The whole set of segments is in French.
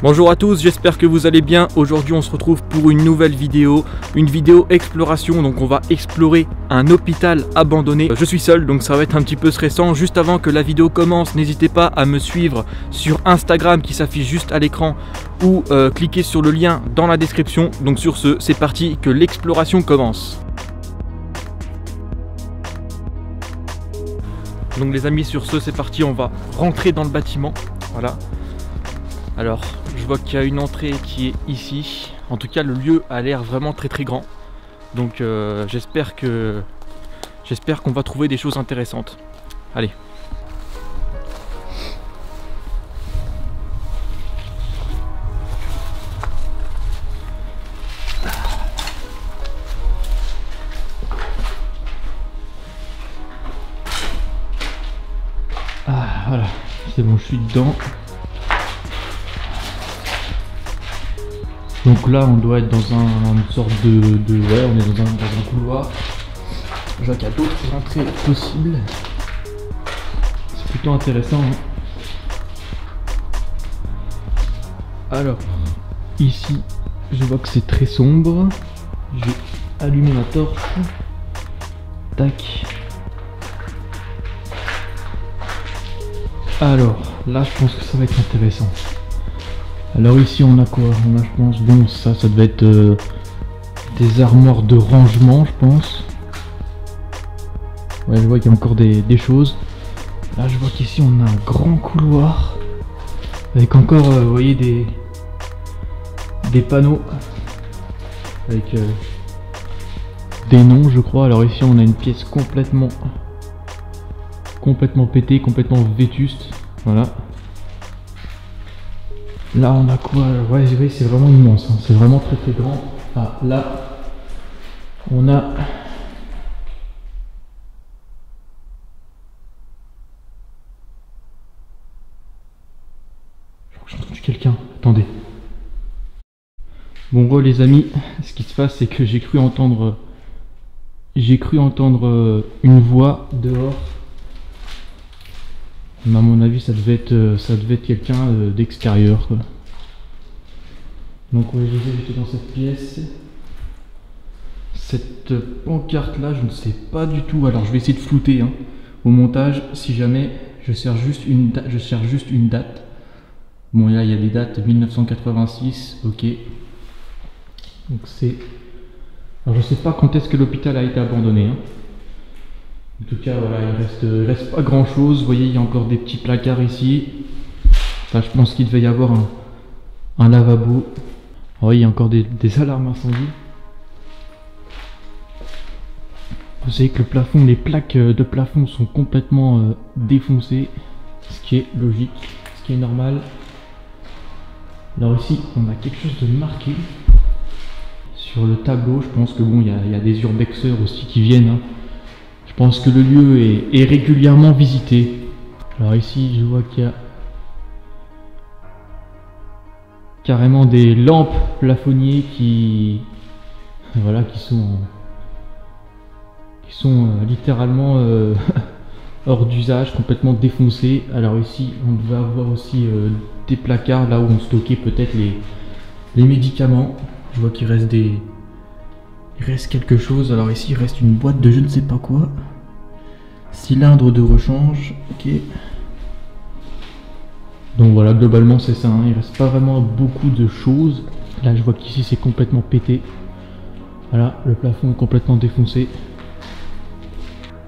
Bonjour à tous, j'espère que vous allez bien. Aujourd'hui on se retrouve pour une nouvelle vidéo, une vidéo exploration. Donc on va explorer un hôpital abandonné. Je suis seul donc ça va être un petit peu stressant. Juste avant que la vidéo commence, n'hésitez pas à me suivre sur Instagram qui s'affiche juste à l'écran ou cliquez sur le lien dans la description. Donc sur ce, c'est parti, que l'exploration commence. Donc les amis, sur ce, c'est parti, on va rentrer dans le bâtiment. Voilà. Alors, je vois qu'il y a une entrée qui est ici. En tout cas, le lieu a l'air vraiment très grand. Donc j'espère qu'on va trouver des choses intéressantes. Allez. Ah, voilà, c'est bon, je suis dedans. Donc là, on doit être dans une sorte ouais, on est dans un couloir. Je vois qu'il y a d'autres entrées possibles. C'est plutôt intéressant. Hein. Alors, ici, je vois que c'est très sombre. Je vais allumer ma torche. Tac. Alors, là, je pense que ça va être intéressant. Alors ici on a quoi? On a, je pense, bon, ça devait être des armoires de rangement, je pense. Ouais, je vois qu'il y a encore des choses. Là je vois qu'ici on a un grand couloir avec encore, vous voyez, des panneaux avec des noms, je crois. Alors ici on a une pièce complètement pétée, complètement vétuste. Voilà. Là on a quoi? Ouais, c'est vraiment immense, hein. C'est vraiment très grand. Ah, là on a je crois que j'ai entendu quelqu'un. Attendez. Bon les amis, ce qui se passe c'est que j'ai cru entendre une voix dehors. Mais à mon avis ça devait être quelqu'un d'extérieur. Donc ouais, j'étais dans cette pièce. Cette pancarte là, je ne sais pas du tout. Alors je vais essayer de flouter hein, au montage si jamais je cherche juste une date. Bon là il y a des dates 1986, ok. Donc c'est... Alors je sais pas quand est-ce que l'hôpital a été abandonné. Hein. En tout cas, voilà, il reste pas grand chose. Vous voyez, il y a encore des petits placards ici. Là, je pense qu'il devait y avoir un lavabo. Vous voyez, il y a encore des alarmes incendie. Vous savez que le plafond, les plaques de plafond sont complètement défoncées. Ce qui est logique, ce qui est normal. Alors ici, on a quelque chose de marqué. Sur le tableau, je pense que bon, il y a des urbexeurs aussi qui viennent. Hein. Je pense que le lieu est régulièrement visité. Alors ici je vois qu'il y a carrément des lampes plafonniers qui sont littéralement hors d'usage, complètement défoncés. Alors ici on devait avoir aussi des placards là où on stockait peut-être les médicaments. Je vois qu'il reste il reste quelque chose. Alors ici il reste une boîte de je ne sais pas quoi. Cylindre de rechange, ok. Donc voilà, globalement c'est ça, hein. Il reste pas vraiment beaucoup de choses. Là je vois qu'ici c'est complètement pété. Voilà, le plafond est complètement défoncé.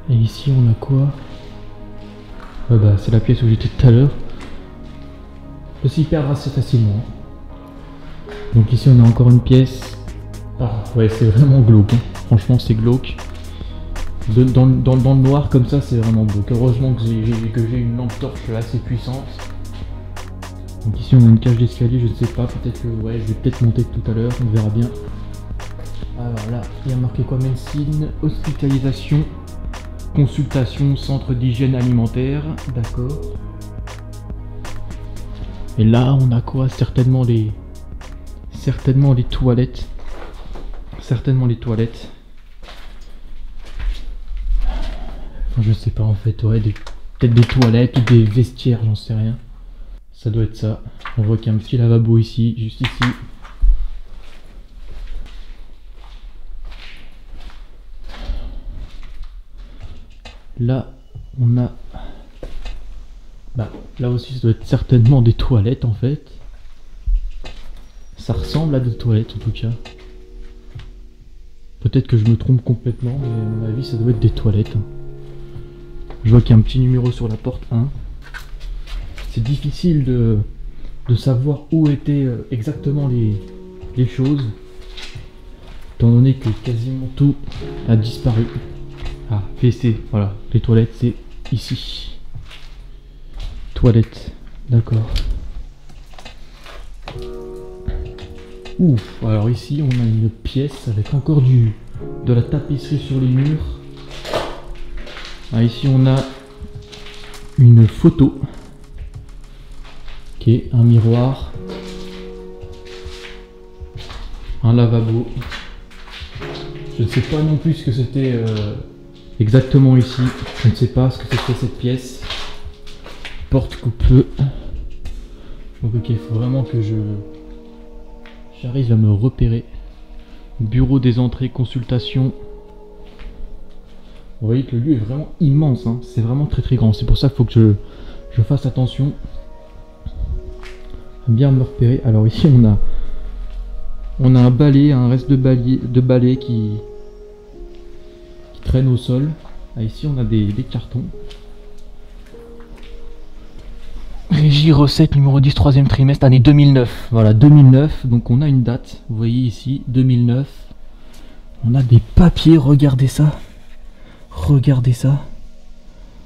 Et ici on a quoi? Ouais, bah c'est la pièce où j'étais tout à l'heure. Je peux s'y perdre assez facilement. Donc ici on a encore une pièce. Ah ouais, c'est vraiment glauque, hein. Franchement c'est glauque. Dans le noir comme ça c'est vraiment glauque. Heureusement que j'ai une lampe torche assez puissante. Donc ici on a une cage d'escalier, je ne sais pas, peut-être que ouais, je vais peut-être monter tout à l'heure, on verra bien. Alors là, il y a marqué quoi? Médecine, hospitalisation, consultation, centre d'hygiène alimentaire, d'accord. Et là on a quoi? Certainement les toilettes. Certainement les toilettes. Enfin, je sais pas en fait, ouais, peut-être des toilettes ou des vestiaires, j'en sais rien. Ça doit être ça. On voit qu'il y a un petit lavabo ici, juste ici. Là, on a... Bah, là aussi, ça doit être certainement des toilettes, en fait. Ça ressemble à des toilettes, en tout cas. Peut-être que je me trompe complètement, mais à mon avis, ça doit être des toilettes. Je vois qu'il y a un petit numéro sur la porte 1. C'est difficile de savoir où étaient exactement les choses, étant donné que quasiment tout a disparu. Ah, WC, voilà, les toilettes c'est ici. Toilettes, d'accord. Ouf, alors ici on a une pièce avec encore de la tapisserie sur les murs. Ah, ici on a une photo. Ok, un miroir. Un lavabo. Je ne sais pas non plus ce que c'était exactement ici. Je ne sais pas ce que c'était cette pièce. Porte coupe-feu. Donc ok, il faut vraiment que j'arrive à me repérer. Bureau des entrées, consultation. Vous voyez que le lieu est vraiment immense, hein. C'est vraiment très très grand. C'est pour ça qu'il faut que je fasse attention à bien me repérer. Alors ici on a un balai, un reste de balai qui traîne au sol. Ah, ici on a des cartons. Régie recette numéro 10, 3e trimestre, année 2009. Voilà, 2009, donc on a une date. Vous voyez ici, 2009. On a des papiers, regardez ça. Regardez ça.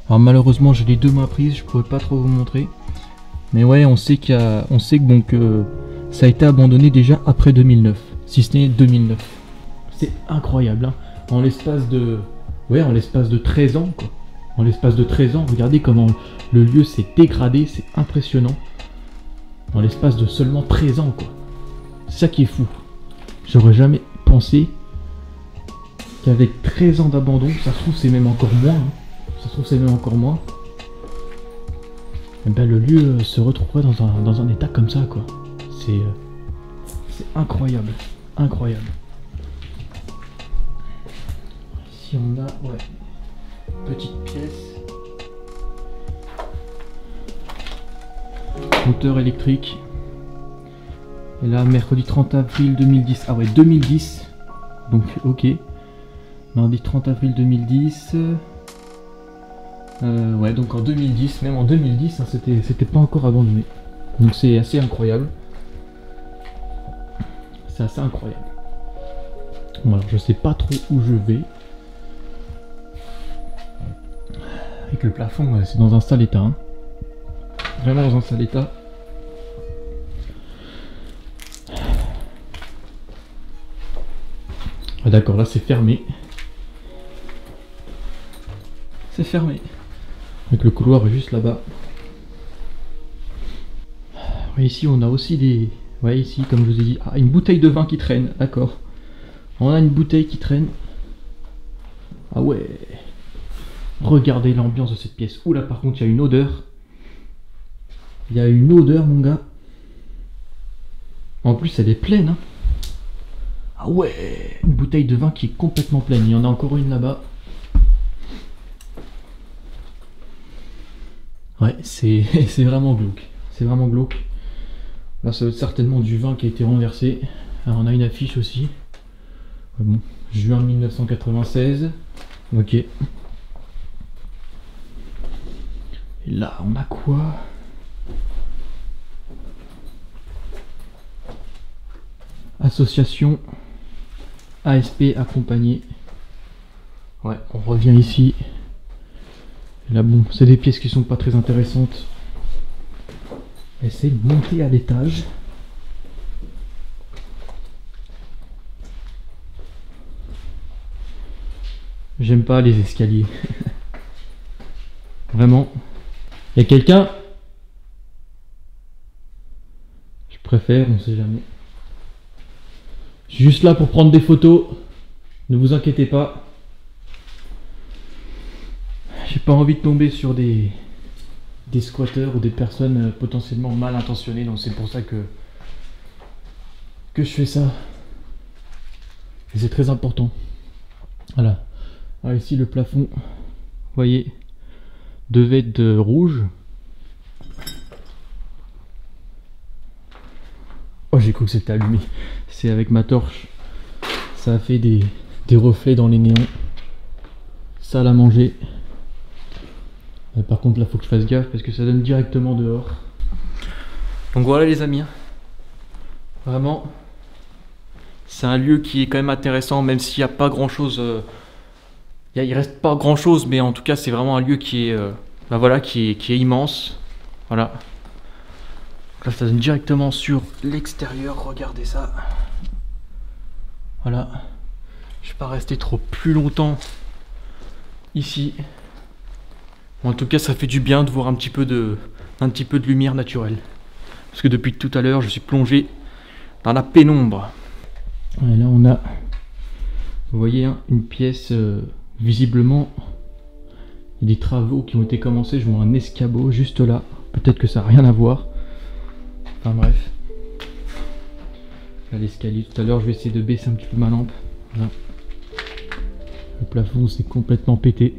Alors malheureusement j'ai les deux mains prises, je pourrais pas trop vous montrer. Mais ouais, on sait que donc ça a été abandonné déjà après 2009, si ce n'est 2009. C'est incroyable, hein. En l'espace de 13 ans, quoi. En l'espace de 13 ans, regardez comment le lieu s'est dégradé, c'est impressionnant. En l'espace de seulement 13 ans, quoi. C'est ça qui est fou. J'aurais jamais pensé qu'avec 13 ans d'abandon, ça se trouve c'est même encore moins, hein. Ça se trouve c'est même encore moins. Et ben le lieu se retrouverait dans un état comme ça, quoi. C'est incroyable, incroyable. Ici on a, ouais, petite pièce. Moteur électrique. Et là, mercredi 30 avril 2010. Ah ouais, 2010. Donc, ok. Mardi 30 avril 2010. Ouais, donc en 2010, même en 2010, hein, c'était pas encore abandonné. Donc c'est assez incroyable. C'est assez incroyable. Bon, alors je sais pas trop où je vais. Avec le plafond, c'est dans un sale état, hein. Vraiment dans un sale état. Ah d'accord, là c'est fermé. C'est fermé. Donc le couloir est juste là-bas. Ouais, ici on a aussi des... Ouais, ici comme je vous ai dit... Ah, une bouteille de vin qui traîne, d'accord. On a une bouteille qui traîne. Ah ouais. Regardez l'ambiance de cette pièce. Oula, par contre il y a une odeur. Il y a une odeur, mon gars. En plus elle est pleine, hein. Ah ouais. Une bouteille de vin qui est complètement pleine. Il y en a encore une là-bas. Ouais, c'est vraiment glauque. C'est vraiment glauque. Là, ça doit être certainement du vin qui a été renversé. Alors, on a une affiche aussi. Bon, juin 1996. Ok. Et là, on a quoi? Association ASP accompagnée. Ouais, on revient ici. Et là, bon, c'est des pièces qui sont pas très intéressantes. Essayez de monter à l'étage. J'aime pas les escaliers. Vraiment. Il y a quelqu'un? Je préfère, on sait jamais. Je suis juste là pour prendre des photos. Ne vous inquiétez pas. J'ai pas envie de tomber sur des des squatteurs ou des personnes potentiellement mal intentionnées. Donc c'est pour ça que je fais ça. Et c'est très important. Voilà. Alors ici le plafond, vous voyez, devait être de rouge. Oh, j'ai cru que c'était allumé. C'est avec ma torche. Ça a fait des reflets dans les néons. Ça l'a mangé. Par contre là faut que je fasse gaffe parce que ça donne directement dehors. Donc voilà les amis. Vraiment. C'est un lieu qui est quand même intéressant, même s'il n'y a pas grand chose. Il reste pas grand chose, mais en tout cas c'est vraiment un lieu qui est, voilà, qui est immense. Voilà. Là ça donne directement sur l'extérieur, regardez ça. Voilà. Je ne vais pas rester trop plus longtemps ici. En tout cas ça fait du bien de voir un petit peu de lumière naturelle. Parce que depuis tout à l'heure je suis plongé dans la pénombre. Et là on a, vous voyez, hein, une pièce, visiblement il y a des travaux qui ont été commencés. Je vois un escabeau juste là, peut-être que ça n'a rien à voir, enfin bref. Là l'escalier tout à l'heure, je vais essayer de baisser un petit peu ma lampe. Voilà. Le plafond s'est complètement pété.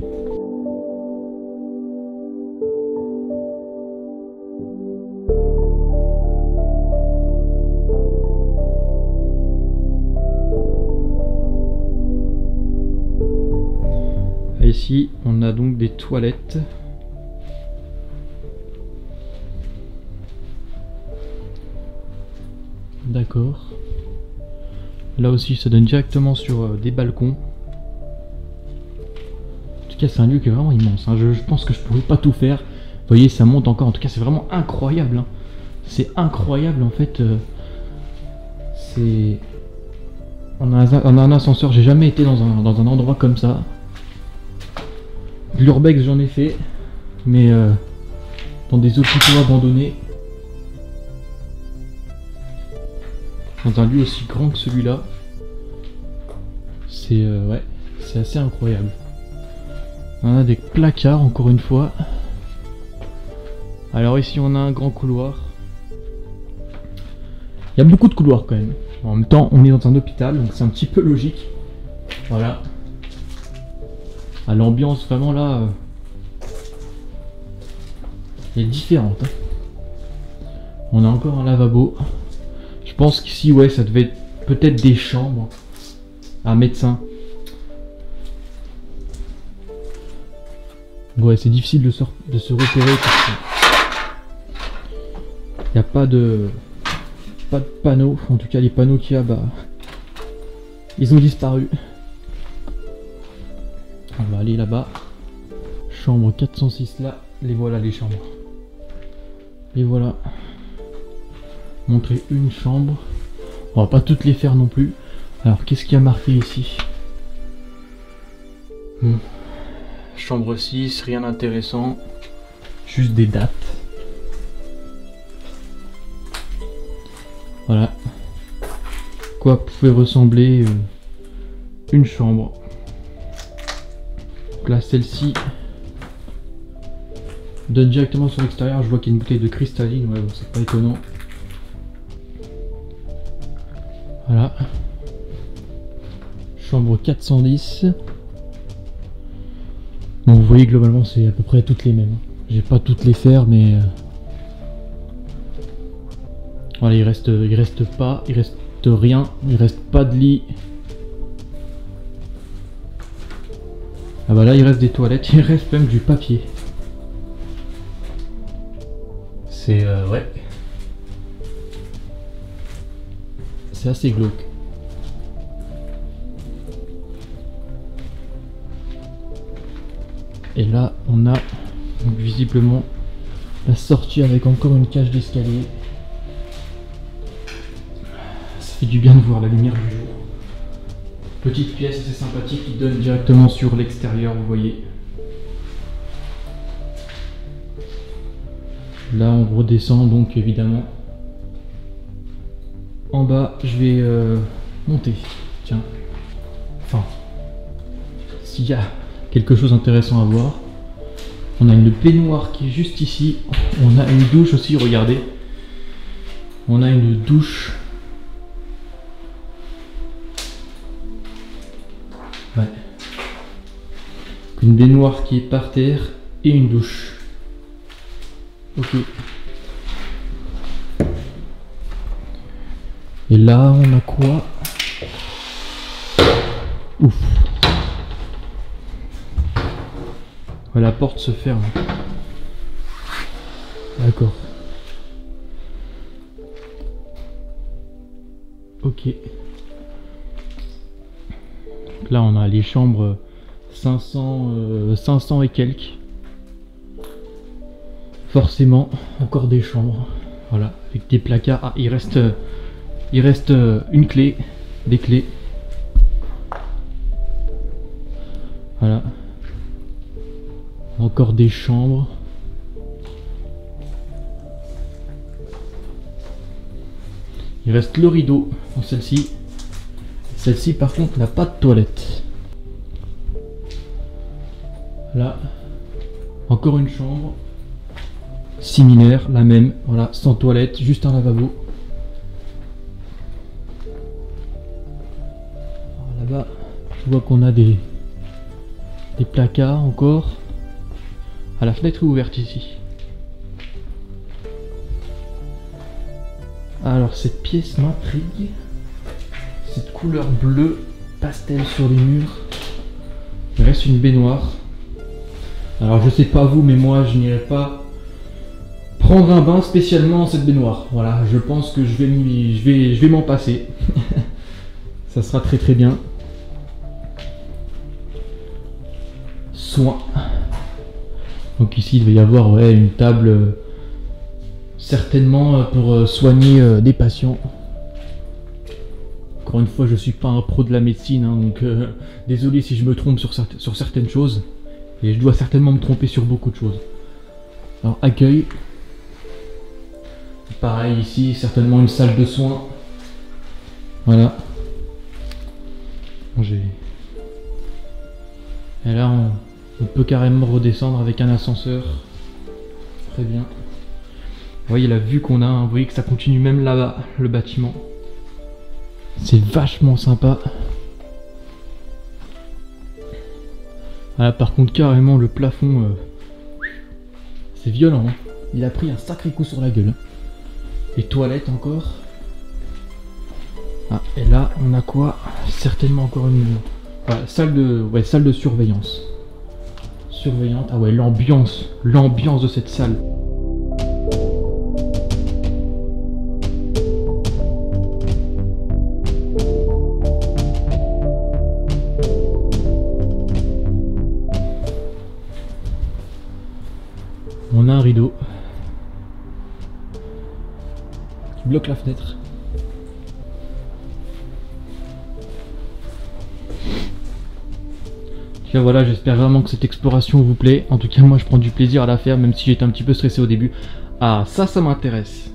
Ici, on a donc des toilettes. D'accord. Là aussi, ça donne directement sur des balcons. En tout cas, c'est un lieu qui est vraiment immense. Hein. Je pense que je pourrais pas tout faire. Vous voyez, ça monte encore. En tout cas, c'est vraiment incroyable. Hein. C'est incroyable en fait. On a un ascenseur. J'ai jamais été dans un endroit comme ça. L'urbex j'en ai fait, mais dans des hôpitaux abandonnés, dans un lieu aussi grand que celui-là, c'est ouais, c'est assez incroyable. On a des placards encore une fois. Alors ici on a un grand couloir. Il y a beaucoup de couloirs quand même. En même temps on est dans un hôpital, donc c'est un petit peu logique. Voilà. Ah, l'ambiance vraiment là est différente. Hein. On a encore un lavabo. Je pense qu'ici ouais ça devait être peut-être des chambres à médecin. Ouais, c'est difficile de se repérer parce qu'il n'y a pas de panneaux. En tout cas les panneaux qu'il y a, bah ils ont disparu. On va aller là-bas. Chambre 406 là. Les voilà les chambres. Et voilà. Montrer une chambre. On va pas toutes les faire non plus. Alors qu'est-ce qu'il y a marqué ici? Bon. Chambre 6, rien d'intéressant. Juste des dates. Voilà. Quoi pouvait ressembler une chambre. Là celle-ci donne directement sur l'extérieur. Je vois qu'il y a une bouteille de cristalline, ouais, bon, c'est pas étonnant. Voilà. Chambre 410. Donc vous voyez globalement c'est à peu près toutes les mêmes. J'ai pas toutes les faire mais voilà, il reste rien, il reste pas de lit. Ah bah là il reste des toilettes, il reste même du papier. C'est ouais. C'est assez glauque. Et là on a donc visiblement la sortie avec encore une cage d'escalier. Ça fait du bien de voir la lumière du jour. Petite pièce assez sympathique qui donne directement sur l'extérieur, vous voyez. Là on redescend donc évidemment. En bas je vais monter. Tiens. Enfin. S'il y a quelque chose d'intéressant à voir. On a une baignoire qui est juste ici. On a une douche aussi, regardez. On a une douche. Ouais. Une baignoire qui est par terre et une douche. Ok. Et là, on a quoi? Ouf. Ouais, la porte se ferme. D'accord. Ok. Donc là, on a les chambres 500 et quelques. Forcément, encore des chambres. Voilà, avec des placards. Ah, il reste une clé, des clés. Voilà. Encore des chambres. Il reste le rideau dans celle-ci. Celle-ci par contre n'a pas de toilette. Là, encore une chambre. Similaire, la même. Voilà, sans toilette, juste un lavabo. Là-bas, je vois qu'on a des placards encore. Ah, la fenêtre est ouverte ici. Alors cette pièce m'intrigue. Cette couleur bleue pastel sur les murs. Il reste une baignoire. Alors je sais pas vous, mais moi je n'irai pas prendre un bain spécialement dans cette baignoire. Voilà, je pense que je vais m'en passer. Ça sera très très bien. Soin. Donc ici il va y avoir une table certainement pour soigner des patients. Encore une fois, je suis pas un pro de la médecine, hein, donc désolé si je me trompe sur certaines choses. Et je dois certainement me tromper sur beaucoup de choses. Alors accueil. Pareil ici, certainement une salle de soins. Voilà. Et là on peut carrément redescendre avec un ascenseur. Très bien. Vous voyez la vue qu'on a, hein, vous voyez que ça continue même là-bas, le bâtiment. C'est vachement sympa. Ah, par contre carrément le plafond, c'est violent, hein. Il a pris un sacré coup sur la gueule. Les toilettes encore. Ah, et là on a quoi? Certainement encore une voilà, salle de surveillance. Surveillante. Ah ouais, l'ambiance de cette salle. On a un rideau qui bloque la fenêtre. Tiens, voilà, j'espère vraiment que cette exploration vous plaît. En tout cas, moi je prends du plaisir à la faire, même si j'étais un petit peu stressé au début. Ah, ça m'intéresse.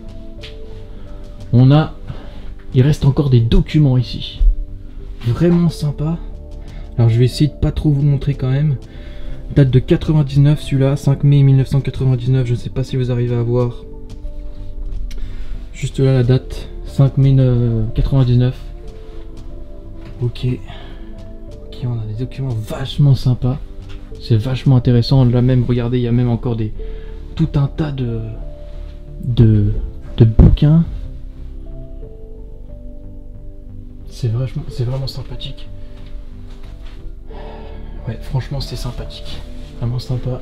Il reste encore des documents ici. Vraiment sympa. Alors je vais essayer de pas trop vous montrer quand même. Date de 99 celui-là, 5 mai 1999, je ne sais pas si vous arrivez à voir. Juste là la date, 5 mai 99. Ok. Ok, on a des documents vachement sympas. C'est vachement intéressant. Là même, regardez, il y a même encore tout un tas de bouquins. C'est vraiment sympathique. Ouais, franchement c'est sympathique. Vraiment sympa.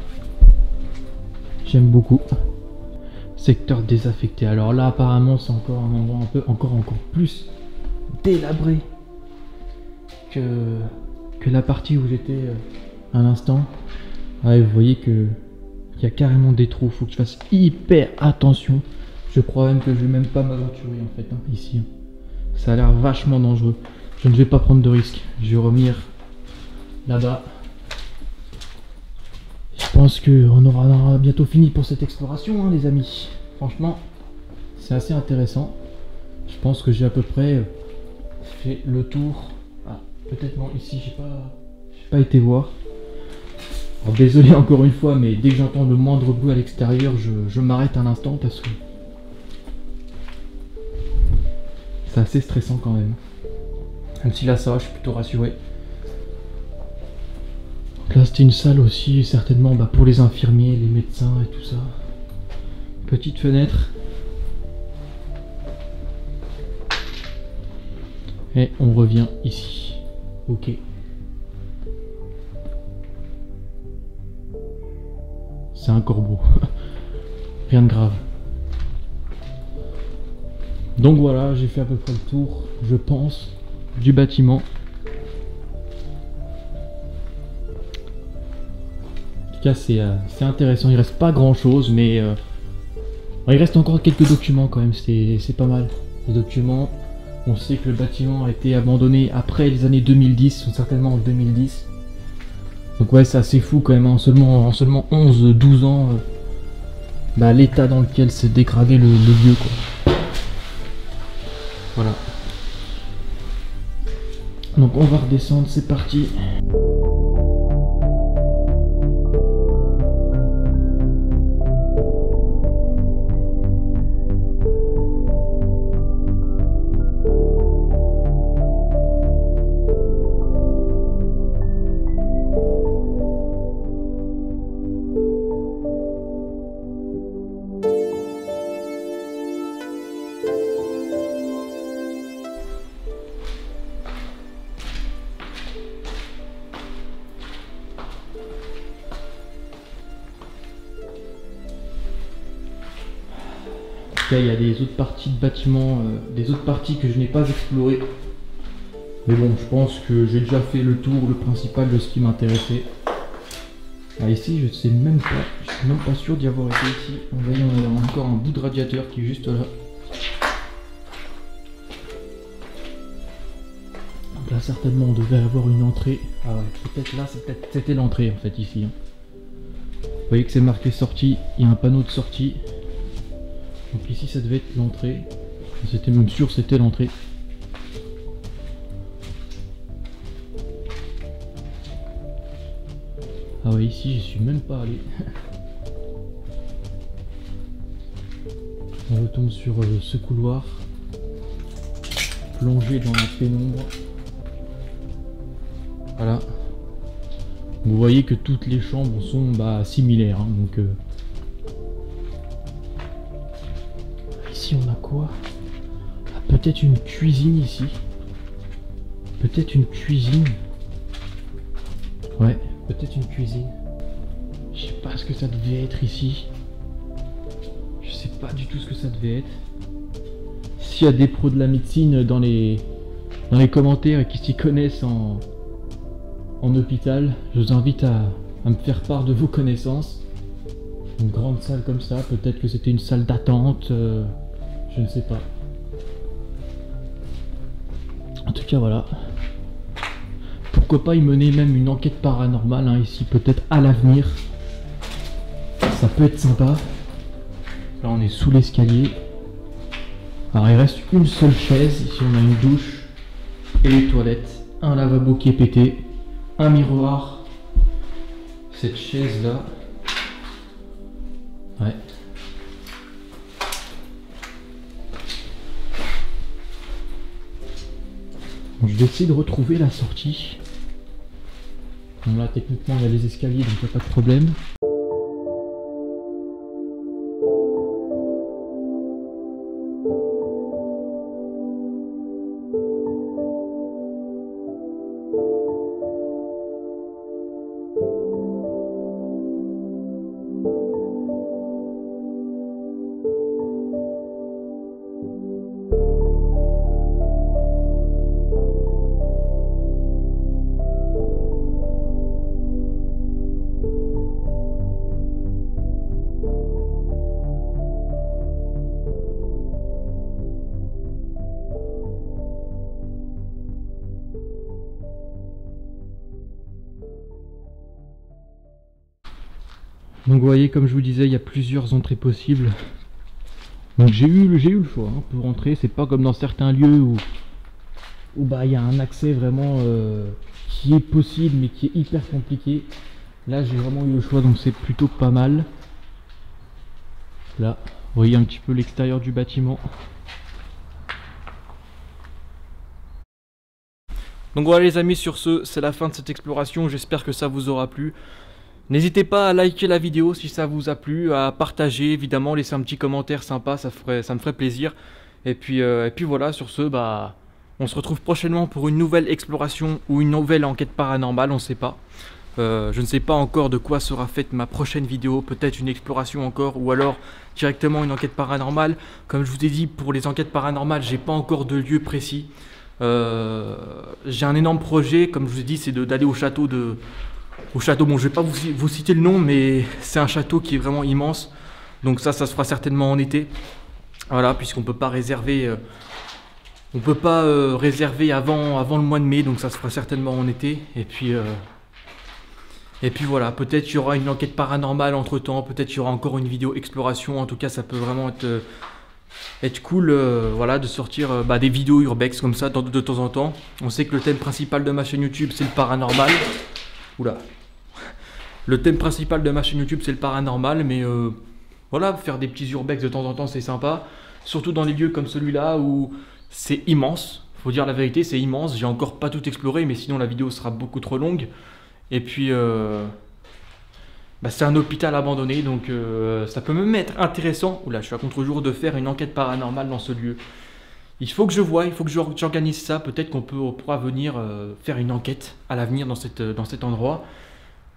J'aime beaucoup. Secteur désaffecté. Alors là apparemment c'est encore un endroit un peu encore plus délabré que la partie où j'étais à l'instant. Ouais, vous voyez que il y a carrément des trous. Faut que je fasse hyper attention. Je crois même que je vais même pas m'aventurer en fait, hein, ici. Ça a l'air vachement dangereux. Je ne vais pas prendre de risques. Je vais revenir là-bas. Je pense qu'on aura bientôt fini pour cette exploration, hein, les amis. Franchement, c'est assez intéressant. Je pense que j'ai à peu près fait le tour. Ah, peut-être non, ici j'ai pas été voir. Alors, désolé encore une fois, mais dès que j'entends le moindre bruit à l'extérieur, je m'arrête un instant parce que c'est assez stressant quand même. Même si là ça va, je suis plutôt rassuré. Donc là c'était une salle aussi, certainement pour les infirmiers, les médecins et tout ça. Petite fenêtre. Et on revient ici. Ok. C'est un corbeau. Rien de grave. Donc voilà, j'ai fait à peu près le tour, je pense, du bâtiment. En tout cas, c'est intéressant. Il reste pas grand chose, mais il reste encore quelques documents quand même. C'est pas mal. Les documents. On sait que le bâtiment a été abandonné après les années 2010, certainement en 2010. Donc ouais, c'est assez fou quand même, hein. En seulement 11-12 ans, l'état dans lequel s'est dégradé le lieu, quoi. Voilà. Donc on va redescendre, c'est parti. Il y a des autres parties de bâtiment, des autres parties que je n'ai pas explorées. Mais bon, je pense que j'ai déjà fait le tour, le principal de ce qui m'intéressait. Ici, je sais même pas, je suis même pas sûr d'y avoir été ici. Vous voyez, on a encore un bout de radiateur qui est juste là. Donc là, certainement, on devait avoir une entrée. Ah ouais, peut-être là, c'était l'entrée en fait ici. Vous voyez que c'est marqué sortie, il y a un panneau de sortie. Donc ici ça devait être l'entrée. C'était même sûr c'était l'entrée. Ah ouais, ici j'y suis même pas allé. On retombe sur ce couloir. Plongé dans la pénombre. Voilà. Vous voyez que toutes les chambres sont similaires. Hein, donc ici on a quoi? Peut-être une cuisine ici. Peut-être une cuisine. Ouais, peut-être une cuisine. Je sais pas ce que ça devait être ici. Je sais pas du tout ce que ça devait être. S'il y a des pros de la médecine dans les commentaires et qui s'y connaissent en hôpital, je vous invite à me faire part de vos connaissances. Une grande salle comme ça, peut-être que c'était une salle d'attente, je ne sais pas. En tout cas voilà. Pourquoi pas y mener même une enquête paranormale hein, ici, peut-être à l'avenir. Ça peut être sympa. Là on est sous l'escalier. Alors il reste une seule chaise, ici on a une douche et les toilettes, un lavabo qui est pété, un miroir, cette chaise là. Ouais. Bon, je vais essayer de retrouver la sortie. Bon là techniquement il y a les escaliers donc il n'y a pas de problème. Donc vous voyez, comme je vous disais, il y a plusieurs entrées possibles. Donc j'ai eu le choix hein, pour rentrer. C'est pas comme dans certains lieux où il y a un accès vraiment qui est possible mais qui est hyper compliqué. Là j'ai vraiment eu le choix, donc c'est plutôt pas mal. Là, vous voyez un petit peu l'extérieur du bâtiment. Donc voilà les amis, sur ce, c'est la fin de cette exploration. J'espère que ça vous aura plu. N'hésitez pas à liker la vidéo si ça vous a plu, à partager évidemment, laisser un petit commentaire sympa, ça me ferait plaisir. Et puis voilà, sur ce, bah, on se retrouve prochainement pour une nouvelle exploration ou une nouvelle enquête paranormale, on ne sait pas. Je ne sais pas encore de quoi sera faite ma prochaine vidéo, peut-être une exploration encore, ou alors directement une enquête paranormale. Comme je vous ai dit, pour les enquêtes paranormales, j'ai pas encore de lieu précis. J'ai un énorme projet, comme je vous ai dit, c'est d'aller au château bon, je vais pas vous citer le nom, mais c'est un château qui est vraiment immense. Donc ça se fera certainement en été. Voilà, puisqu'on peut pas réserver, réserver avant le mois de mai, donc ça se fera certainement en été. Et puis voilà, peut-être il y aura une enquête paranormale entre temps, peut-être il y aura encore une vidéo exploration. En tout cas, ça peut vraiment être cool, voilà, de sortir des vidéos urbex comme ça de temps en temps. On sait que le thème principal de ma chaîne YouTube c'est le paranormal. Oula. Le thème principal de ma chaîne YouTube c'est le paranormal, mais voilà, faire des petits urbex de temps en temps c'est sympa. Surtout dans des lieux comme celui-là où c'est immense. Faut dire la vérité, c'est immense. J'ai encore pas tout exploré, mais sinon la vidéo sera beaucoup trop longue. Et puis c'est un hôpital abandonné, donc ça peut même être intéressant. Oula, je suis à contre-jour de faire une enquête paranormale dans ce lieu. Il faut que je vois, il faut que j'organise ça. Peut-être qu'on pourra venir faire une enquête à l'avenir dans cet endroit.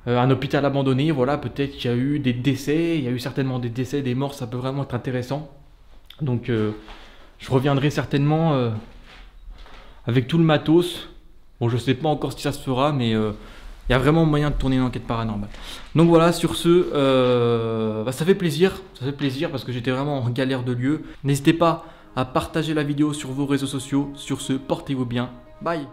Un hôpital abandonné, voilà, peut-être qu'il y a eu des décès, il y a eu certainement des décès, des morts, ça peut vraiment être intéressant. Donc je reviendrai certainement avec tout le matos. Bon, je sais pas encore si ça se fera, mais il y a vraiment moyen de tourner une enquête paranormale. Donc voilà, sur ce, ça fait plaisir parce que j'étais vraiment en galère de lieu. N'hésitez pas à partager la vidéo sur vos réseaux sociaux. Sur ce, portez-vous bien. Bye.